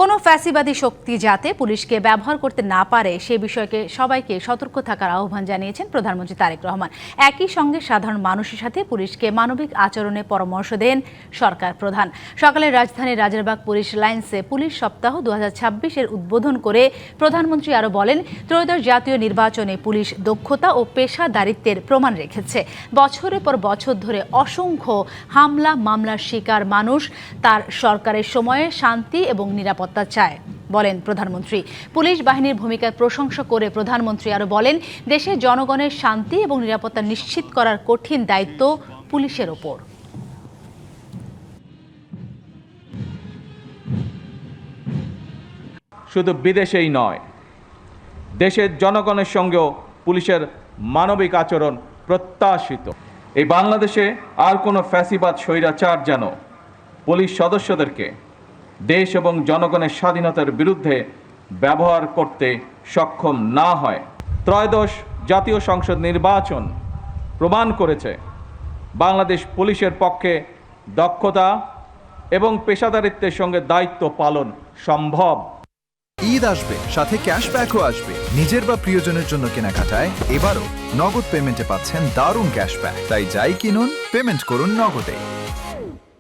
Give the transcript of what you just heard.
কোনো ফ্যাসিবাদী শক্তি যাতে পুলিশকে ব্যবহার করতে না পারে সে বিষয়কে সবাইকে সতর্ক থাকার আহ্বান জানিয়েছেন প্রধানমন্ত্রী তারেক রহমান। একই সঙ্গে সাধারণ মানুষের সাথে পুলিশকে মানবিক আচরণে পরামর্শ দেন সরকার প্রধান। সকালে রাজধানীর রাজারবাগ পুলিশ লাইন্সে পুলিশ সপ্তাহ 2026-এর উদ্বোধন করে প্রধানমন্ত্রী আরও বলেন, ত্রয়োদশ জাতীয় নির্বাচনে পুলিশ দক্ষতা ও পেশাদারিত্বের প্রমাণ রেখেছে। বছরের পর বছর ধরে অসংখ্য হামলা মামলার শিকার মানুষ তার সরকারের সময়ে শান্তি এবং নিরাপত্তা চায় বলেন প্রধানমন্ত্রী। পুলিশ বাহিনীর ভূমিকার প্রশংসা করে প্রধানমন্ত্রী আরও বলেন, দেশের জনগণের শান্তি এবং নিরাপত্তা নিশ্চিত করার কঠিন দায়িত্ব পুলিশের ওপর। শুধু বিদেশেই নয়, দেশের জনগণের সঙ্গেও পুলিশের মানবিক আচরণ প্রত্যাশিত। এই বাংলাদেশে আর কোনো ফ্যাসিবাদ স্বৈরাচার যেন পুলিশ সদস্যদেরকে দেশ এবং জনগণের স্বাধীনতার বিরুদ্ধে ব্যবহার করতে সক্ষম না হয়। ত্রয়োদশ জাতীয় সংসদ নির্বাচন প্রমাণ করেছে বাংলাদেশ পুলিশের পক্ষে দক্ষতা এবং পেশাদারিত্বের সঙ্গে দায়িত্ব পালন সম্ভব। ঈদ আসবে, সাথে ক্যাশব্যাকও আসবে। নিজের বা প্রিয়জনের জন্য কেনাকাটায় এবারও নগদ পেমেন্টে পাচ্ছেন দারুণ ক্যাশব্যাক। তাই যাই কিনুন, পেমেন্ট করুন নগদে।